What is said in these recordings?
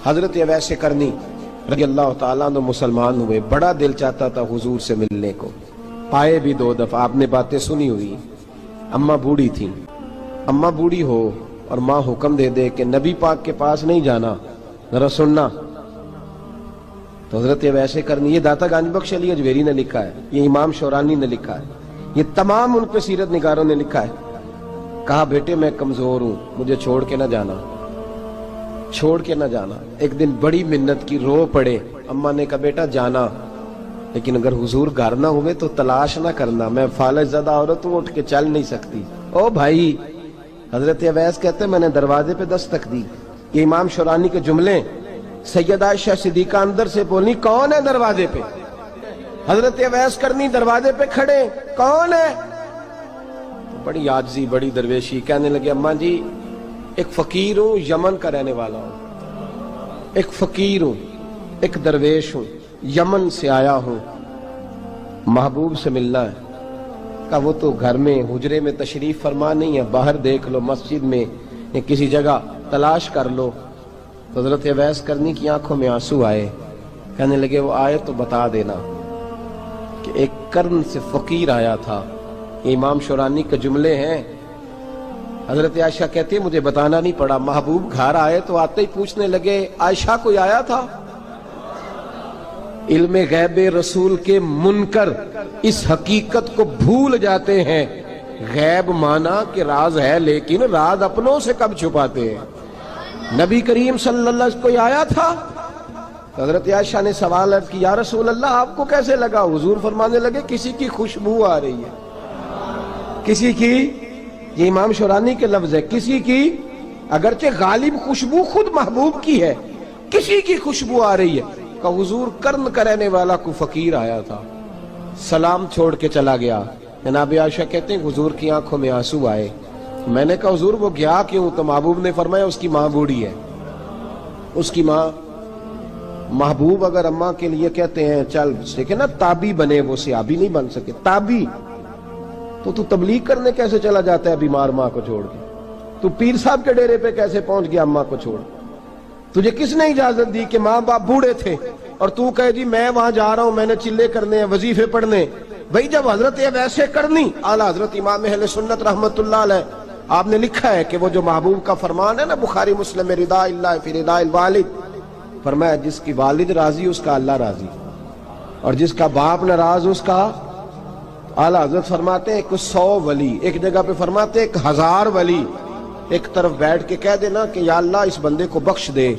حضرت اویس کرنی رضی اللہ تعالیٰ عنہ مسلمان ہوئے، بڑا دل چاہتا تھا حضور سے ملنے کو، آئے بھی 2 دفعہ، آپ نے باتیں سنی ہوئی۔ اماں بوڑھی تھیں، اماں بوڑھی ہو اور ماں حکم دے دے کہ نبی پاک کے پاس نہیں جانا، ذرا سننا، تو حضرت اویس کرنی، یہ داتا گنج بخش علی اجویری نے لکھا ہے، یہ امام شورانی نے لکھا ہے، یہ تمام ان پہ سیرت نگاروں نے لکھا ہے، کہا بیٹے میں کمزور ہوں، مجھے چھوڑ کے نہ جانا، چھوڑ کے نہ جانا۔ ایک دن بڑی منت کی، رو پڑے، اماں نے کہا بیٹا جانا، لیکن اگر حضور گھر نہ ہوئے تو تلاش نہ کرنا، میں فالج زدہ عورت ہوں، اٹھ کے چل نہیں سکتی۔ او بھائی، حضرت اویس کہتے ہیں میں نے دروازے پہ دستک دی، یہ امام شورانی کے جملے، سیدہ عائشہ صدیقہ اندر سے بولی کون ہے دروازے پہ؟ حضرت اویس کرنی دروازے پہ کھڑے، کون ہے؟ بڑی عاجزی، بڑی درویشی، کہنے لگے اماں جی ایک فقیر ہوں، یمن کا رہنے والا ہوں، ایک فقیر ہوں، ایک درویش ہوں، یمن سے آیا ہوں، محبوب سے ملنا ہے۔ کہا وہ تو گھر میں حجرے میں تشریف فرما نہیں ہے، باہر دیکھ لو، مسجد میں یا کسی جگہ تلاش کر لو۔ تو حضرت اویس کرنی کی آنکھوں میں آنسو آئے، کہنے لگے وہ آئے تو بتا دینا کہ ایک قرن سے فقیر آیا تھا۔ یہ امام شورانی کے جملے ہیں۔ حضرت عائشہ کہتی ہے مجھے بتانا نہیں پڑا، محبوب گھر آئے تو آتے ہی پوچھنے لگے عائشہ کوئی آیا تھا؟ علم غیب رسول کے منکر اس حقیقت کو بھول جاتے ہیں، غیب مانا کہ راز ہے لیکن راز اپنوں سے کب چھپاتے ہیں۔ نبی کریم صلی اللہ علیہ وسلم کوئی آیا تھا؟ حضرت عائشہ نے سوال عرض کی یا رسول اللہ آپ کو کیسے لگا؟ حضور فرمانے لگے کسی کی خوشبو آ رہی ہے، کسی کی، یہ امام شورانی کے لفظ ہے، کسی کی، اگرچہ غالب خوشبو خود محبوب کی ہے، کسی کی خوشبو آ رہی ہے۔ کہ حضور قرن کا رہنے والا کو فقیر آیا تھا، سلام چھوڑ کے چلا گیا۔ جناب عائشہ کہتے ہیں حضور کی آنکھوں میں آنسو آئے۔ میں نے کہا حضور وہ گیا کیوں؟ تو محبوب نے فرمایا اس کی ماں بوڑھی ہے، اس کی ماں۔ محبوب اگر اماں کے لیے کہتے ہیں چل دیکھیں نا تابی بنے، وہ صحابی نہیں بن سکے، تابی، تو تبلیغ کرنے کیسے چلا جاتا ہے بیمار ماں کو چھوڑ کے؟ تو پیر صاحب کے ڈیرے پہ کیسے پہنچ گیا اماں کو چھوڑ؟ تجھے کس نے اجازت دی کہ ماں باپ بوڑھے تھے اور تو کہے جی میں وہاں جا رہا ہوں، میں نے چلے کرنے ہیں، وظیفے پڑھنے؟ بھئی جب حضرت اویس کرنی اعلیٰ حضرت امام اہل سنت رحمت اللہ علیہ، آپ نے لکھا ہے کہ وہ جو محبوب کا فرمان ہے نا بخاری مسلم، رضا اللہ فی رضا الوالد، فرمایا جس کی والد راضی اس کا اللہ راضی، اور جس کا باپ ناراض اس کا اعلیٰ حضرت فرماتے ہیں 100 ولی، ایک جگہ پہ فرماتے ہیں 1000 ولی ایک طرف بیٹھ کے کہہ دینا کہ یا اللہ اس بندے کو بخش دے،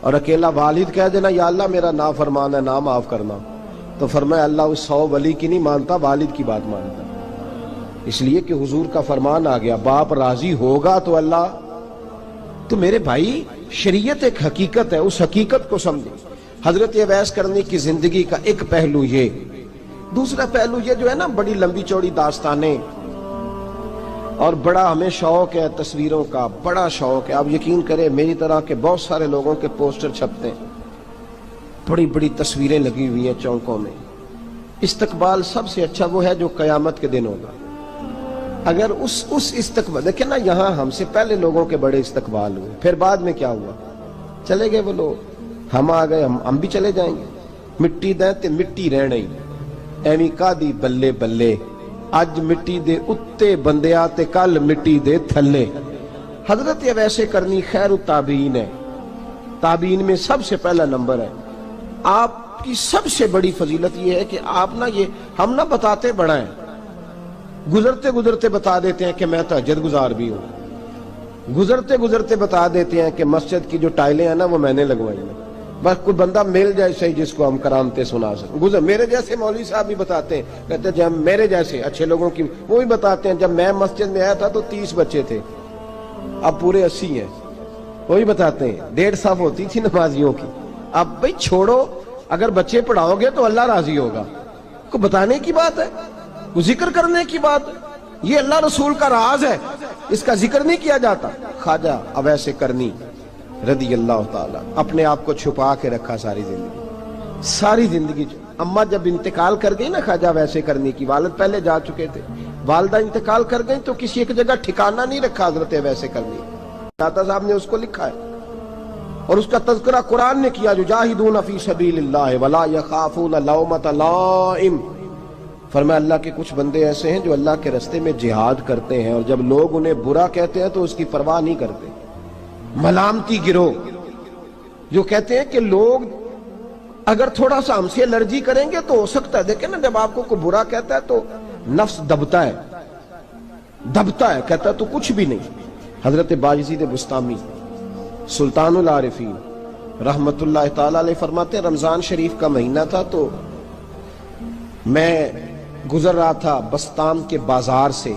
اور اکیلا والد کہہ دینا یا اللہ میرا نافرمان ہے نا معاف کرنا، تو فرمایا اللہ اس 100 ولی کی نہیں مانتا، والد کی بات مانتا، اس لیے کہ حضور کا فرمان آ گیا باپ راضی ہوگا تو اللہ۔ تو میرے بھائی شریعت ایک حقیقت ہے، اس حقیقت کو سمجھیں۔ حضرت اویس کرنی کی زندگی کا ایک پہلو یہ، دوسرا پہلو یہ جو ہے نا بڑی لمبی چوڑی داستانیں، اور بڑا ہمیں شوق ہے تصویروں کا، بڑا شوق ہے، آپ یقین کریں میری طرح کے بہت سارے لوگوں کے پوسٹر چھپتے ہیں، بڑی بڑی تصویریں لگی ہوئی ہیں چوکوں میں۔ استقبال سب سے اچھا وہ ہے جو قیامت کے دن ہوگا۔ اگر اس استقبال دیکھیں نا، یہاں ہم سے پہلے لوگوں کے بڑے استقبال ہوئے، پھر بعد میں کیا ہوا؟ چلے گئے وہ لوگ، ہم آ گئے، ہم بھی چلے جائیں گے۔ مٹی دیں تے مٹی رہنا ہی ایویں کا دی بلے بلے، اج مٹی دے اتے بندیا تے کل مٹی دے تھلے۔ حضرت اویس کرنی خیر التابعین ہے، تابعین میں سب سے پہلا نمبر ہے۔ آپ کی سب سے بڑی فضیلت یہ ہے کہ آپ نا، یہ ہم نہ بتاتے بڑا ہیں، گزرتے گزرتے بتا دیتے ہیں کہ میں تہجد گزار بھی ہوں، گزرتے گزرتے بتا دیتے ہیں کہ مسجد کی جو ٹائلیں ہیں نا وہ میں نے لگوائی ہیں، بس کوئی بندہ مل جائے صحیح جس کو ہم کرامتیں سنا سکیں۔ میرے جیسے مولوی صاحب بھی بتاتے ہیں، کہتے ہیں جب میرے جیسے اچھے لوگوں کی، وہ بھی بتاتے ہیں جب میں مسجد میں آیا تھا تو 30 بچے تھے، اب پورے 80 ہیں، وہی بتاتے ہیں 150 صف ہوتی تھی نمازیوں کی، اب بھئی چھوڑو، اگر بچے پڑھاؤ گے تو اللہ راضی ہوگا، کو بتانے کی بات ہے، وہ ذکر کرنے کی بات ہے، یہ اللہ رسول کا راز ہے، اس کا ذکر نہیں کیا جاتا۔ خواجہ اویس کرنی رضی اللہ تعالیٰ اپنے آپ کو چھپا کے رکھا ساری زندگی۔ اماں جب انتقال کر گئی نا خواجہ اویس کرنی کی، والد پہلے جا چکے تھے، والدہ انتقال کر گئی تو کسی ایک جگہ ٹھکانہ نہیں رکھا حضرت اویس کرنی، داتا صاحب نے اس کو لکھا ہے، اور اس کا تذکرہ قرآن نے کیا، جو جاہدون فی سبیل اللہ ولا یخافون لومۃ لائم، فرمایا اللہ کے کچھ بندے ایسے ہیں جو اللہ کے راستے میں جہاد کرتے ہیں اور جب لوگ انہیں برا کہتے ہیں تو اس کی پرواہ نہیں کرتے۔ ملامتی گروہ جو کہتے ہیں کہ لوگ اگر تھوڑا سا ہم سے الرجی کریں گے تو ہو سکتا ہے، دیکھیں نا جب آپ کو کوئی برا کہتا ہے تو نفس دبتا ہے، کہتا ہے تو کچھ بھی نہیں۔ حضرت بایزید بسطامی سلطان العارفین رحمت اللہ تعالی علیہ فرماتے ہیں رمضان شریف کا مہینہ تھا تو میں گزر رہا تھا بسطام کے بازار سے،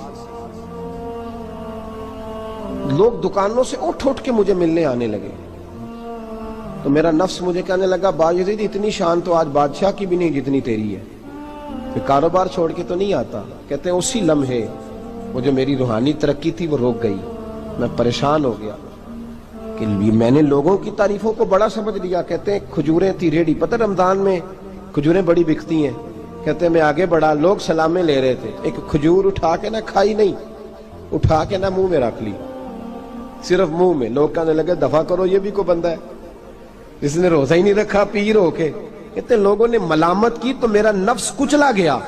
لوگ دکانوں سے اٹھ کے مجھے ملنے آنے لگے، تو میرا نفس مجھے کہنے لگا بایزید اتنی شان تو آج بادشاہ کی بھی نہیں جتنی تیری ہے، پھر کاروبار چھوڑ کے تو نہیں آتا۔ کہتے ہیں اسی لمحے وہ جو میری روحانی ترقی تھی وہ رک گئی، میں پریشان ہو گیا کہ میں نے لوگوں کی تعریفوں کو بڑا سمجھ لیا۔ کہتے ہیں کھجوریں تھی ریڈی، پتہ رمضان میں کھجوریں بڑی بکتی ہیں، کہتے ہیں میں آگے بڑھا، لوگ سلامیں لے رہے تھے، ایک کھجور اٹھا کے نہ کھائی نہیں، اٹھا کے نہ منہ میں رکھ لی، صرف منہ میں۔ لوگ کہنے لگے دفع کرو، یہ بھی کوئی بندہ ہے جس نے روزہ ہی نہیں رکھا پیر ہو کے۔ کہتے ہیں لوگوں نے ملامت کی تو میرا نفس کچلا گیا۔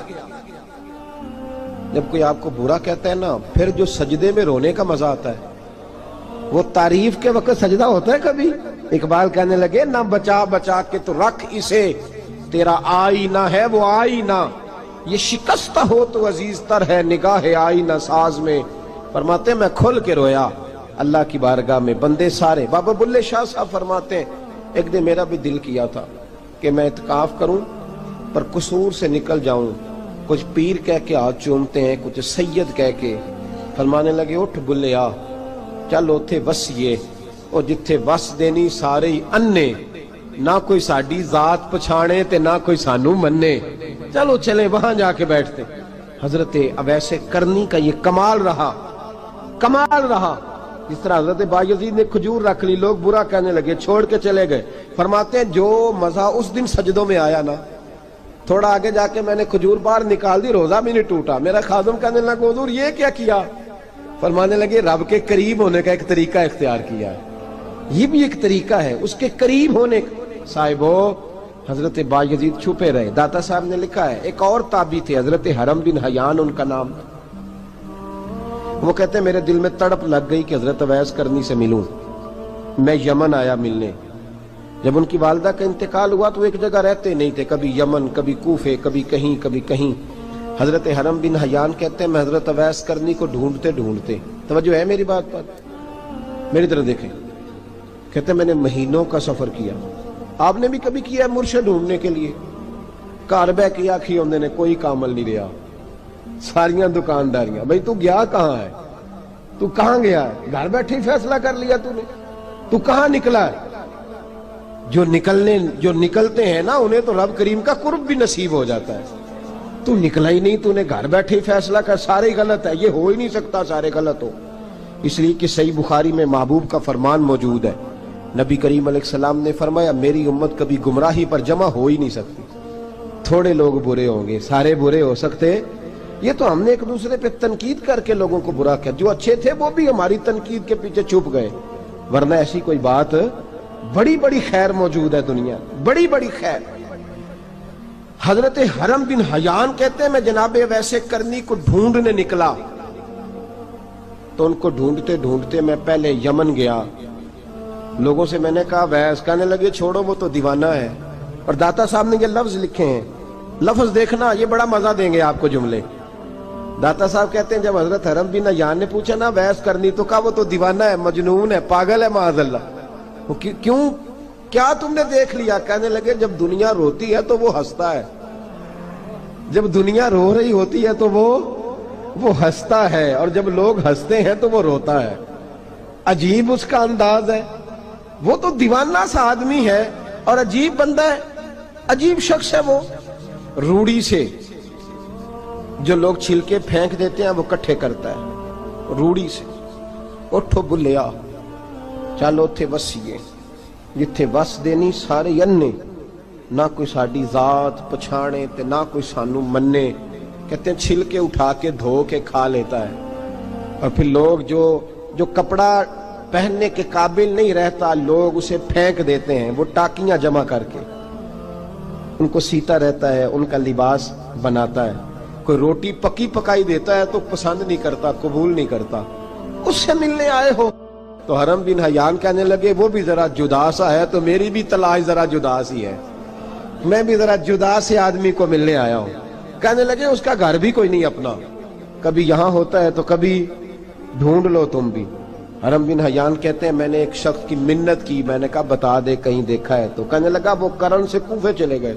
جب کوئی آپ کو برا کہتا ہے نا، پھر جو سجدے میں رونے کا مزہ آتا ہے، وہ تعریف کے وقت سجدہ ہوتا ہے کبھی؟ اقبال کہنے لگے نہ بچا بچا کے تو رکھ اسے، تیرا آئینہ ہے وہ آئینہ، یہ شکستہ ہو تو عزیز تر ہے نگاہ آئینہ ساز میں۔ فرماتے ہیں میں کھل کے رویا اللہ کی بارگاہ میں، بندے سارے۔ بابا بلے شاہ صاحب فرماتے ہیں ایک دن میرا بھی دل کیا تھا کہ میں اعتکاف کروں پر قصور سے نکل جاؤں، کچھ پیر کہہ کے ہاتھ چومتے ہیں، کچھ سید کہہ کے۔ فرمانے لگے اٹھ بلیا چل اوتھے وسیے، اور جتھے وس دینی سارے ہی انے، نہ کوئی ساڈی ذات پچھانے تے نہ کوئی سانو مننے، چلو چلے وہاں جا کے بیٹھتے۔ حضرت اویس کرنی کا یہ کمال رہا، جس طرح حضرت بایزید نے کھجور رکھ لی، لوگ برا کہنے لگے، چھوڑ کے چلے گئے۔ فرماتے ہیں جو مزہ اس دن سجدوں میں آیا نا، تھوڑا آگے جا کے میں نے کھجور باہر نکال دی، روزہ بھی نہیں ٹوٹا۔ میرا خادم کہنے لگا حضور یہ کیا کیا؟ فرمانے لگے رب کے قریب ہونے کا ایک طریقہ اختیار کیا ہے، یہ بھی ایک طریقہ ہے اس کے قریب ہونے کا۔ صاحبو حضرت بایزید چھپے رہے۔ داتا صاحب نے لکھا ہے ایک اور تابعی تھے حضرت حرم بن حیان ان کا نام، وہ کہتے ہیں میرے دل میں تڑپ لگ گئی کہ حضرت اویس کرنی سے ملوں۔ میں یمن آیا ملنے، جب ان کی والدہ کا انتقال ہوا تو ایک جگہ رہتے نہیں تھے، کبھی یمن، کبھی کوفے، کبھی کہیں۔ حضرت حرم بن حیان کہتے ہیں میں حضرت اویس کرنی کو ڈھونڈتے، توجہ ہے میری بات پر، میری طرف دیکھیں، کہتے ہیں میں نے مہینوں کا سفر کیا۔ آپ نے بھی کبھی کیا ہے مرشد ڈھونڈنے کے لیے؟ گھر بہ کے آکھی ہوندے نے کوئی کامل نہیں رہا، ساریاں دکانداریاں، بھئی تو گیا کہاں ہے؟ تو کہاں گیا ہے؟ گھر بیٹھے ہی فیصلہ کر لیا تو نے؟ تو کہاں نکلا ہے؟ جو نکلتے ہیں نا انہیں تو رب کریم کا قرب بھی نصیب ہو جاتا ہے۔ تو نکلا ہی نہیں، تو نے گھر بیٹھے ہی فیصلہ کر، سارے غلط ہے، یہ ہو ہی نہیں سکتا سارے غلط ہو۔ اس لیے کہ صحیح بخاری میں محبوب کا فرمان موجود ہے، نبی کریم علیہ السلام نے فرمایا میری امت کبھی گمراہی پر جمع ہو ہی نہیں سکتی، تھوڑے لوگ برے ہوں گے، سارے برے ہو سکتے۔ یہ تو ہم نے ایک دوسرے پہ تنقید کر کے لوگوں کو برا کیا، جو اچھے تھے وہ بھی ہماری تنقید کے پیچھے چھپ گئے، ورنہ ایسی کوئی بات، بڑی بڑی خیر موجود ہے دنیا، بڑی بڑی خیر۔ حضرت حرم بن حیان کہتے ہیں میں جناب اویس کرنی کو ڈھونڈنے نکلا، تو ان کو ڈھونڈتے میں پہلے یمن گیا، لوگوں سے میں نے کہا اویس، کہنے لگے چھوڑو وہ تو دیوانہ ہے۔ اور داتا صاحب نے یہ لفظ لکھے ہیں، لفظ دیکھنا یہ بڑا مزہ دیں گے آپ کو جملے۔ داتا صاحب کہتے ہیں جب حضرت حرم بن حیان نے پوچھا نا اویس کرنی، تو کہا وہ تو دیوانہ ہے، مجنون ہے، پاگل ہے معاذ اللہ۔ وہ کیوں، کیا تم نے دیکھ لیا؟ کہنے لگے جب دنیا روتی ہے تو وہ ہنستا ہے، جب دنیا رو رہی ہوتی ہے تو وہ ہنستا ہے، اور جب لوگ ہنستے ہیں تو وہ روتا ہے۔ عجیب اس کا انداز ہے، وہ تو دیوانہ سا آدمی ہے اور عجیب بندہ ہے، عجیب شخص ہے وہ۔ روڑی سے جو لوگ چھلکے پھینک دیتے ہیں وہ کٹھے کرتا ہے، روڑی سے۔ اٹھو بلیا چل اوتھے وسیے، جتھے وس دینی سارے انے، نہ کوئی ساڈی ذات پچھانے تے نہ کوئی سانو مننے۔ کہتے ہیں چھلکے اٹھا کے دھو کے کھا لیتا ہے، اور پھر لوگ جو کپڑا پہننے کے قابل نہیں رہتا، لوگ اسے پھینک دیتے ہیں، وہ ٹاکیاں جمع کر کے ان کو سیتا رہتا ہے، ان کا لباس بناتا ہے۔ کوئی روٹی پکی پکائی دیتا ہے تو پسند نہیں کرتا، قبول نہیں کرتا، اس سے ملنے آئے ہو۔ تو حرم بن حیان کہنے لگے وہ بھی ذرا جدا سا ہے تو میری بھی تلاش ذرا جدا سی ہے، میں بھی ذرا جدا سے آدمی کو ملنے آیا ہوں۔ کہنے لگے اس کا گھر بھی کوئی نہیں اپنا، کبھی یہاں ہوتا ہے تو کبھی ڈھونڈ لو تم بھی۔ حرم بن حیان کہتے ہیں میں نے ایک شخص کی منت کی، میں نے کہا بتا دے کہیں دیکھا ہے تو۔ کہنے لگا وہ کرن سے کوفے چلے گئے۔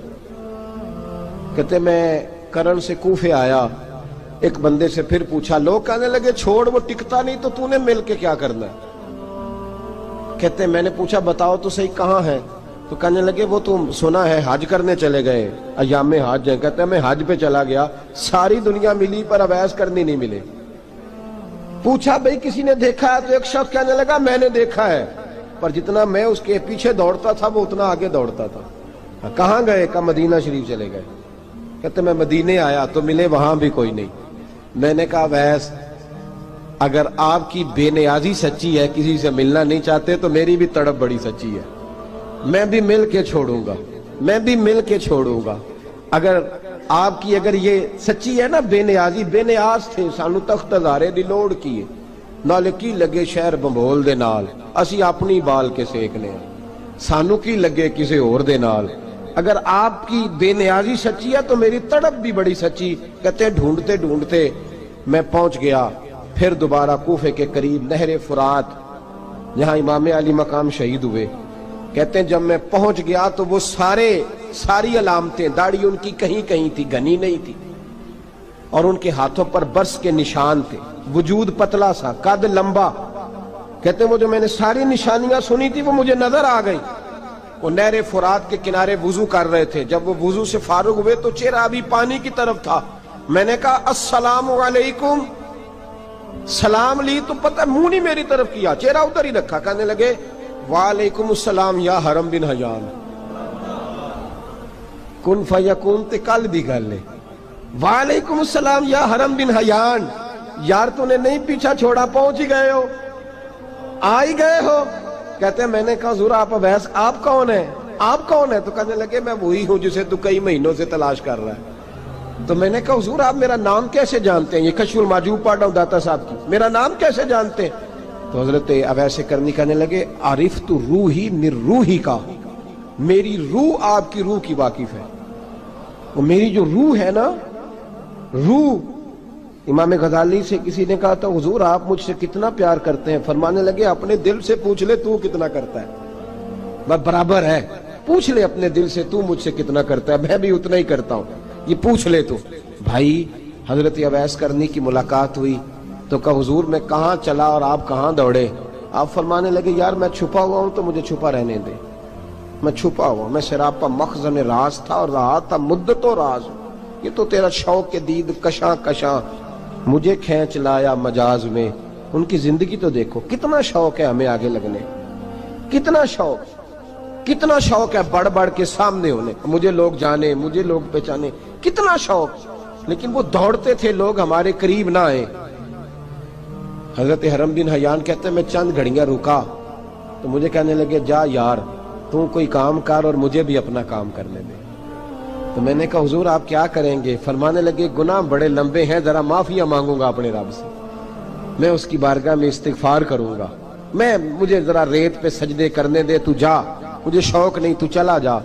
کہتے میں کرن سے کوفے آیا، ایک بندے سے پھر پوچھا، لوگ کہنے لگے چھوڑ وہ ٹکتا نہیں تو نے مل کے کیا کرنا ہے۔ کہتے میں نے پوچھا بتاؤ تو صحیح کہاں ہے، تو کہنے لگے وہ تم سنا ہے حج کرنے چلے گئے، ایام حج ہیں۔ کہتے ہیں میں حج پہ چلا گیا، ساری دنیا ملی پر اویس کرنی نہیں ملے۔ پوچھا بھئی کسی نے دیکھا ہے، تو ایک شخص کہنے لگا میں نے دیکھا ہے، پر جتنا میں اس کے پیچھے دوڑتا تھا وہ اتنا آگے دوڑتا تھا۔ کہاں گئے؟ کہ مدینہ شریف چلے گئے۔ کہتے میں مدینے آیا تو ملے وہاں بھی کوئی نہیں۔ میں نے کہا ویس اگر آپ کی بے نیازی سچی ہے، کسی سے ملنا نہیں چاہتے، تو میری بھی تڑپ بڑی سچی ہے، میں بھی مل کے چھوڑوں گا، میں بھی مل کے چھوڑوں گا۔ اگر آپ کی اگر یہ سچی ہے نا بے نیازی، بے نیاز تھے، سانو تخت ہزارے دی لوڑ کی نال کی لگے شہر بمبول دے نال، اسی اپنی بال کے سیکنے ہیں، سانو کی لگے کسی اور دے نال۔ اگر آپ کی بے نیازی سچی ہے تو میری تڑپ بھی بڑی سچی۔ کہتے ہیں ڈھونڈتے ڈھونڈتے میں پہنچ گیا، پھر دوبارہ کوفے کے قریب نہر فرات جہاں امام علی مقام شہید ہوئے۔ کہتے ہیں جب میں پہنچ گیا تو وہ ساری علامتیں، داڑھی ان کی کہیں کہیں تھی، گھنی نہیں تھی، اور ان کے ہاتھوں پر برس کے نشان تھے، وجود پتلا سا، قد لمبا۔ کہتے ہیں وہ جو میں نے ساری نشانیاں سنی تھی وہ مجھے نظر آ گئی۔ وہ نہر فرات کے کنارے وضو کر رہے تھے، جب وہ وضو سے فارغ ہوئے تو چہرہ ابھی پانی کی طرف تھا۔ میں نے کہا السلام علیکم، سلام لی تو پتہ منہ نہیں میری طرف کیا، چہرہ ادھر ہی رکھا۔ کہنے لگے وعلیکم السلام یا حرم بن حیان، کن فیکون تے کل بھی گل لے، وعلیکم السلام یا حرم بن حیان، یار تو نے نہیں پیچھا چھوڑا، پہنچ ہی گئے ہو، آ ہی گئے ہو۔ کہتے ہیں میں نے کہا حضور آپ اویس آپ کون ہیں، آپ کون ہیں؟ تو کہنے لگے میں وہی ہوں جسے تو کئی مہینوں سے تلاش کر رہا ہے۔ تو میں نے کہا حضور آپ میرا نام کیسے جانتے ہیں؟ یہ کشف المحجوب پڑھ رہا ہوں داتا صاحب کی، میرا نام کیسے جانتے ہیں؟ تو حضرت اویس کرنی کہنے لگے عرفت روحی من روحی کا، میری روح آپ کی روح کی واقف ہے، وہ میری جو روح ہے نا، روح۔ امام غزالی سے کسی نے کہا تھا حضور آپ مجھ سے کتنا پیار کرتے ہیں؟ فرمانے لگے اپنے دل سے پوچھ لے تو کتنا کرتا ہے، بس برابر ہے، پوچھ لے اپنے دل سے تو مجھ سے کتنا کرتا ہے، میں بھی اتنا ہی کرتا ہوں، یہ پوچھ لے تو۔ بھائی حضرت اویس کرنی کی ملاقات ہوئی تو کہا حضور میں کہاں چلا اور آپ کہاں دوڑے؟ آپ فرمانے لگے یار میں چھپا ہوا ہوں تو مجھے چھپا رہنے دے، میں چھپا ہوا، میں سراپا مخزن راز تھا اور رہا تھا مدت و راز۔ یہ تو تیرا شوق کے دید کشاں کشاں مجھے کھینچ لایا مجاز میں۔ ان کی زندگی تو دیکھو، کتنا شوق ہے ہمیں آگے لگنے، کتنا شوق ہے بڑھ بڑھ کے سامنے ہونے، مجھے لوگ جانے، مجھے لوگ پہچانے، کتنا شوق، لیکن وہ دوڑتے تھے لوگ ہمارے قریب نہ آئے۔ حضرت حرم بن حیان کہتے ہیں میں چند گھڑیاں رکا تو مجھے کہنے لگے جا یار تو کوئی کام کر اور مجھے بھی اپنا کام کرنے دے۔ تو میں نے کہا حضور آپ کیا کریں گے؟ فرمانے لگے گناہ بڑے لمبے ہیں، ذرا معافیاں مانگوں گا اپنے رب سے، میں اس کی بارگاہ میں استغفار کروں گا، مجھے ذرا ریت پہ سجدے کرنے دے، تو جا، مجھے شوق نہیں، تو چلا جا۔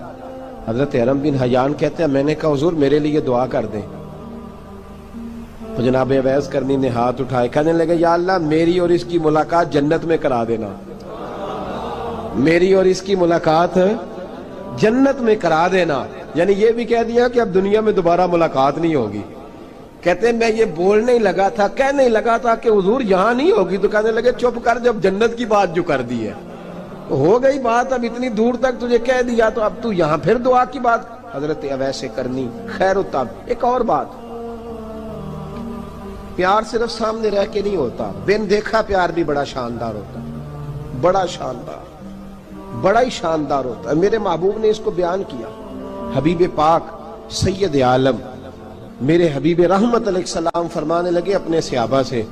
حضرت حرم بن حیان کہتے ہیں میں نے کہا حضور میرے لیے دعا کر دیں۔ تو جناب اویس کرنی نے ہاتھ اٹھائے، کہنے لگے یا اللہ میری اور اس کی ملاقات جنت میں کرا دینا، میری اور اس کی ملاقات جنت میں کرا دینا، یعنی یہ بھی کہہ دیا کہ اب دنیا میں دوبارہ ملاقات نہیں ہوگی۔ کہتے ہیں میں یہ بولنے ہی لگا تھا، کہنے ہی لگا تھا کہ حضور یہاں نہیں ہوگی، تو کہنے لگے چپ کر، جب جنت کی بات جو کر دی ہے ہو گئی بات، اب اتنی دور تک تجھے کہہ دیا تو اب تو یہاں پھر دعا کی بات۔ حضرت اویس کرنی خیر التاب۔ ایک اور بات، پیار صرف سامنے رہ کے نہیں ہوتا، بن دیکھا پیار بھی بڑا شاندار ہوتا، بڑا شاندار، بڑا ہی شاندار ہوتا ہے۔ میرے محبوب نے اس کو بیان کیا، حبیب پاک سید عالم میرے حبیب رحمت علیہ السلام فرمانے لگے اپنے صحابہ سے،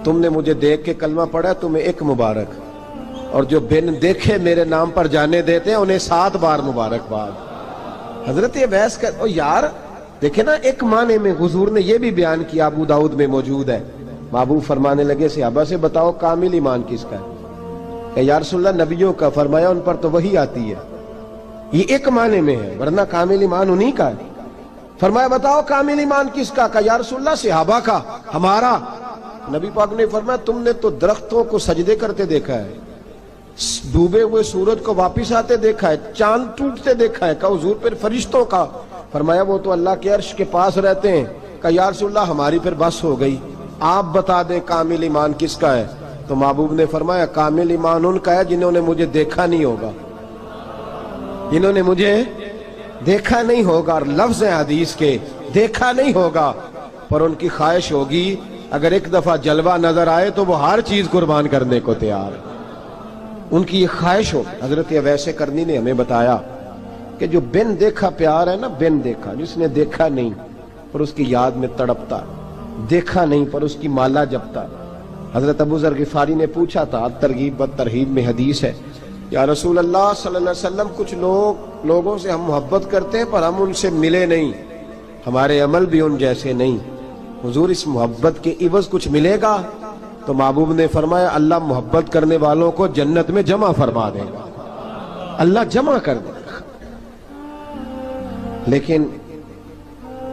تم نے مجھے دیکھ کے کلمہ پڑھا تمہیں ایک مبارک، اور جو بن دیکھے میرے نام پر جانے دیتے ہیں انہیں 7 بار مبارکباد۔ حضرت اویس کا یار دیکھیں نا، ایک معنی میں حضور نے یہ بھی بیان کیا، ابو داؤد میں موجود ہے۔ محبوب فرمانے لگے صحابہ سے بتاؤ کامل ایمان کس کا ہے؟ کہ یا رسول اللہ نبیوں کا۔ فرمایا ان پر تو وہی آتی ہے، یہ ایک معنی میں ہے، ورنہ کامل ایمان انہی کا ہے۔ فرمایا بتاؤ کامل ایمان کس کا؟ کہ یا رسول اللہ صحابہ کا، ہمارا۔ نبی پاک نے فرمایا تم نے تو درختوں کو سجدے کرتے دیکھا ہے، ڈوبے ہوئے سورج کو واپس آتے دیکھا ہے، چاند ٹوٹتے دیکھا ہے۔ کہ حضور پھر فرشتوں کا؟ فرمایا وہ تو اللہ کے عرش کے پاس رہتے ہیں۔ کہ یا رسول اللہ ہماری پھر بس ہو گئی، آپ بتا دیں کامل ایمان کس کا ہے؟ تو محبوب نے فرمایا کامل ایمان ان کا ہے جنہوں نے مجھے دیکھا نہیں ہوگا، جنہوں نے مجھے دیکھا نہیں ہوگا، اور لفظ ہیں حدیث کے دیکھا نہیں ہوگا، پر ان کی خواہش ہوگی اگر ایک دفعہ جلوہ نظر آئے تو وہ ہر چیز قربان کرنے کو تیار ہے، ان کی یہ خواہش ہو۔ حضرت اویس کرنی نے ہمیں بتایا کہ جو بن دیکھا پیار ہے نا، بن دیکھا، جس نے دیکھا نہیں پر اس کی یاد میں تڑپتا، دیکھا نہیں پر اس کی مالا جپتا۔ حضرت ابو ذر غفاری نے پوچھا تھا، ترغیب و ترہیب میں حدیث ہے، یا رسول اللہ صلی اللہ علیہ وسلم کچھ لوگوں سے ہم محبت کرتے ہیں پر ہم ان سے ملے نہیں، ہمارے عمل بھی ان جیسے نہیں، حضور اس محبت کے عوض کچھ ملے گا؟ تو محبوب نے فرمایا اللہ محبت کرنے والوں کو جنت میں جمع فرما دے گا، اللہ جمع کر دے گا۔ لیکن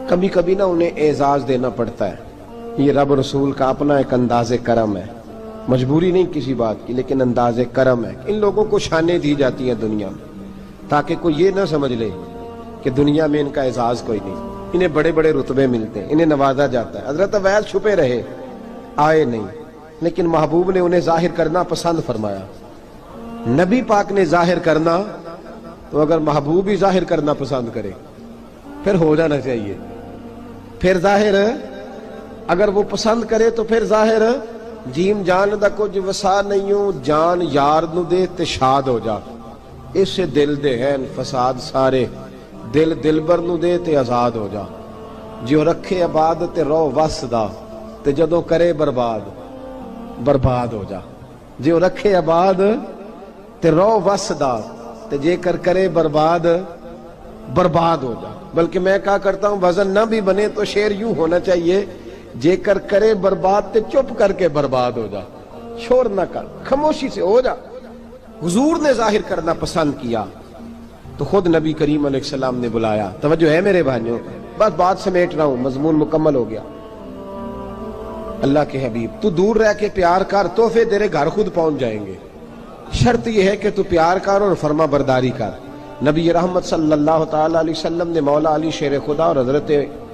کبھی کبھی نا انہیں اعزاز دینا پڑتا ہے، یہ رب رسول کا اپنا ایک انداز کرم ہے، مجبوری نہیں کسی بات کی، لیکن انداز کرم ہے۔ ان لوگوں کو شانیں دی جاتی ہیں دنیا میں تاکہ کوئی یہ نہ سمجھ لے کہ دنیا میں ان کا اعزاز کوئی نہیں، انہیں بڑے بڑے رتبے ملتے ہیں، انہیں نوازا جاتا ہے۔ حضرت اویس چھپے رہے، آئے نہیں، لیکن محبوب نے انہیں ظاہر کرنا پسند فرمایا۔ نبی پاک نے ظاہر کرنا تو اگر محبوب ہی ظاہر کرنا پسند کرے پھر ہو جانا چاہیے، پھر ظاہر اگر وہ پسند کرے تو پھر ظاہر جیم جان دا کچھ وسا نہیں ہوں، جان یار نو دے تے شاد ہو جا، اس سے دل دے ہیں فساد سارے، دل دلبر نو دے تے آزاد ہو جا، جو رکھے آباد تے رو وس دا تے جدوں کرے برباد برباد ہو جا، جو رکھے آباد تے رو وس دا تے جے کر کرے برباد برباد ہو جا۔ بلکہ میں کہا کرتا ہوں وزن نہ بھی بنے تو شعر یوں ہونا چاہیے، جے کر کرے برباد تے چپ کر کے برباد ہو جا، شور نہ کر، خاموشی سے ہو جا۔ حضور نے ظاہر کرنا پسند کیا تو خود نبی کریم علیہ السلام نے بلایا۔ توجہ ہے میرے بھائیوں، بس بات سمیٹ رہا ہوں، مضمون مکمل ہو گیا۔ اللہ کے حبیب تو دور رہ کے پیار کر، تحفے تیرے گھر خود پہنچ جائیں گے، شرط یہ ہے کہ تو پیار کر اور فرما برداری کر۔ نبی رحمت صلی اللہ تعالی علیہ وسلم نے مولا علی شیر خدا اور حضرت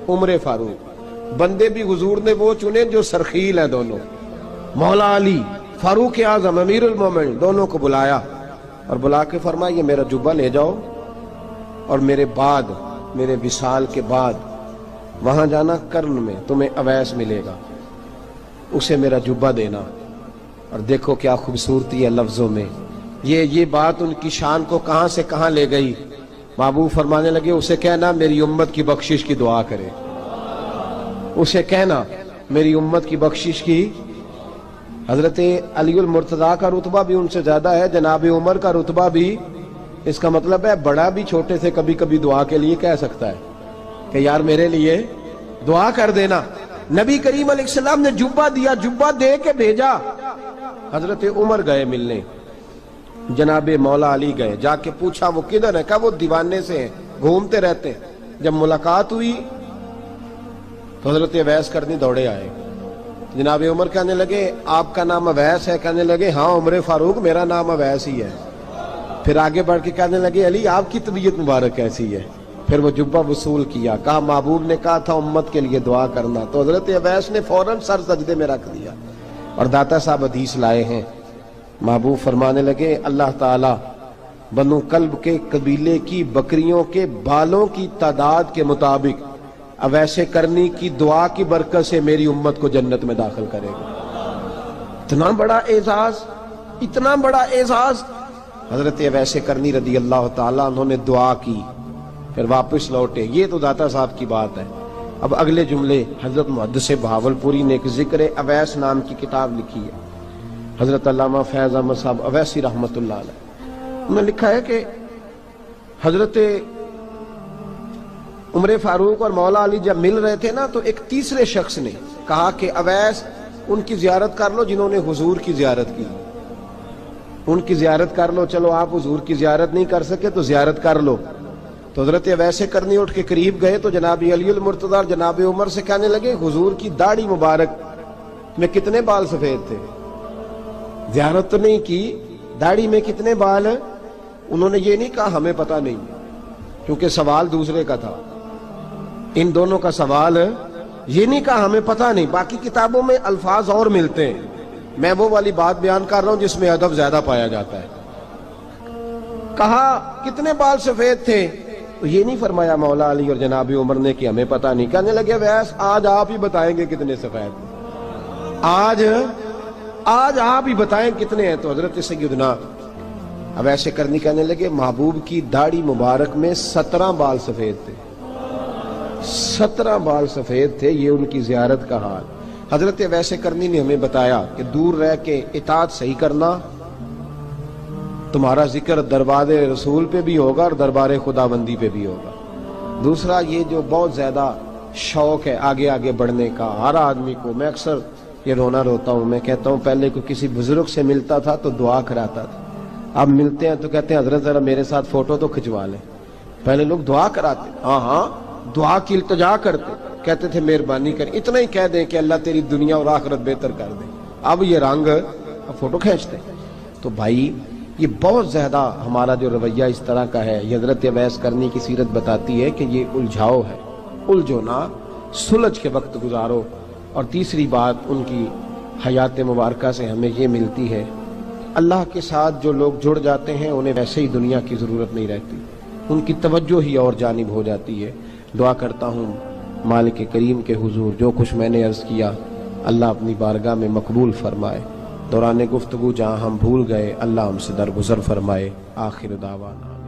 عمر فاروق، بندے بھی حضور نے وہ چنے جو سرخیل ہیں دونوں، مولا علی فاروق اعظم امیر المومنین، دونوں کو بلایا اور بلا کے فرمایا یہ میرا جبہ لے جاؤ اور میرے بعد، میرے وصال کے بعد وہاں جانا کرن میں تمہیں اویس ملے گا، اسے میرا جبہ دینا۔ اور دیکھو کیا خوبصورتی ہے لفظوں میں، یہ بات ان کی شان کو کہاں سے کہاں لے گئی۔ محبوب فرمانے لگے اسے کہنا میری امت کی بخشش کی دعا کرے، اسے کہنا میری امت کی بخشش کی۔ حضرت علی المرتضیٰ کا رتبہ بھی ان سے زیادہ ہے، جناب عمر کا رتبہ بھی، اس کا مطلب ہے بڑا بھی چھوٹے سے کبھی کبھی دعا کے لیے کہہ سکتا ہے کہ یار میرے لیے دعا کر دینا۔ نبی کریم علیہ السلام نے جبہ دیا، جبہ دے کے بھیجا۔ حضرت عمر گئے ملنے، جناب مولا علی گئے، جا کے پوچھا وہ کدھر ہے؟ کہا وہ دیوانے سے ہیں، گھومتے رہتے ہیں۔ جب ملاقات ہوئی تو حضرت اویس کرنی دوڑے آئے، جناب عمر کہنے لگے آپ کا نام اویس ہے؟ کہنے لگے ہاں عمر فاروق میرا نام اویس ہی ہے۔ پھر آگے بڑھ کے کہنے لگے علی آپ کی طبیعت مبارک کیسی ہے؟ پھر وہ جبہ وصول کیا، کہا محبوب نے کہا تھا امت کے لیے دعا کرنا، تو حضرت اویس نے فوراً سر سجدے میں رکھ دیا۔ اور داتا صاحب حدیث لائے ہیں، محبوب فرمانے لگے اللہ تعالی بنو کلب کے قبیلے کی بکریوں کے بالوں کی تعداد کے مطابق اویس کرنی کی دعا کی برکت سے میری امت کو جنت میں داخل کرے گا۔ اتنا بڑا اعزاز، اتنا بڑا اعزاز۔ حضرت اویس کرنی رضی اللہ تعالیٰ انہوں نے دعا کی، پھر واپس لوٹے۔ یہ تو داتا صاحب کی بات ہے، اب اگلے جملے حضرت محدث بہاولپوری نے ایک ذکر اویس نام کی کتاب لکھی ہے، حضرت علامہ فیض احمد صاحب اویسی رحمۃ اللہ علیہ، انہوں نے لکھا ہے کہ حضرت عمر فاروق اور مولا علی جب مل رہے تھے نا تو ایک تیسرے شخص نے کہا کہ اویس ان کی زیارت کر لو جنہوں نے حضور کی زیارت کی، ان کی زیارت کر لو، چلو آپ حضور کی زیارت نہیں کر سکے تو زیارت کر لو۔ تو حضرت اویس کرنی اٹھ کے قریب گئے تو جناب علی المرتضیٰ اور جناب عمر سے کہنے لگے حضور کی داڑھی مبارک میں کتنے بال سفید تھے؟ زیارت تو نہیں کی، داڑھی میں کتنے بال ہیں؟ انہوں نے یہ نہیں کہا ہمیں پتہ نہیں، کیونکہ سوال دوسرے کا تھا، ان دونوں کا سوال یہ نہیں کہا ہمیں پتہ نہیں۔ باقی کتابوں میں الفاظ اور ملتے ہیں، میں وہ والی بات بیان کر رہا ہوں جس میں ادب زیادہ پایا جاتا ہے۔ کہا کتنے بال سفید تھے؟ تو یہ نہیں فرمایا مولا علی اور جناب عمر نے کہ ہمیں پتہ نہیں، کہنے لگے ویس آج آپ ہی بتائیں گے کتنے سفید ہیں، آج آپ ہی بتائیں کتنے ہیں۔ تو حضرت سیدنا اویس کرنی کہنے لگے محبوب کی داڑھی مبارک میں 17 بال سفید تھے، 17 بال سفید تھے، یہ ان کی زیارت کا حال۔ حضرت اویس کرنی نے ہمیں بتایا کہ دور رہ کے اطاعت صحیح کرنا، تمہارا ذکر دربار رسول پہ بھی ہوگا اور دربار خداوندی پہ بھی ہوگا۔ دوسرا یہ جو بہت زیادہ شوق ہے آگے آگے بڑھنے کا ہر آدمی کو، میں اکثر یہ رونا روتا ہوں، میں کہتا ہوں پہلے کو کسی بزرگ سے ملتا تھا تو دعا کراتا تھا، اب ملتے ہیں تو کہتے ہیں حضرت ذرا میرے ساتھ فوٹو تو کھنچوا لیں۔ پہلے لوگ دعا کراتے، ہاں دعا کی التجا کرتے، کہتے تھے مہربانی کر، اتنا ہی کہہ دیں کہ اللہ تیری دنیا اور آخرت بہتر کر دے، اب یہ رنگ اب فوٹو کھینچتے۔ تو بھائی یہ بہت زیادہ ہمارا جو رویہ اس طرح کا ہے، یہ حضرت اویس کرنی کی سیرت بتاتی ہے کہ یہ الجھاؤ ہے، الجھو نہ، سلجھ کے وقت گزارو۔ اور تیسری بات ان کی حیات مبارکہ سے ہمیں یہ ملتی ہے، اللہ کے ساتھ جو لوگ جڑ جاتے ہیں انہیں ویسے ہی دنیا کی ضرورت نہیں رہتی، ان کی توجہ ہی اور جانب ہو جاتی ہے۔ دعا کرتا ہوں مالک کریم کے حضور جو کچھ میں نے عرض کیا اللہ اپنی بارگاہ میں مقبول فرمائے، دوران گفتگو جہاں ہم بھول گئے اللہ ہم سے درگزر فرمائے۔ آخر دعوانا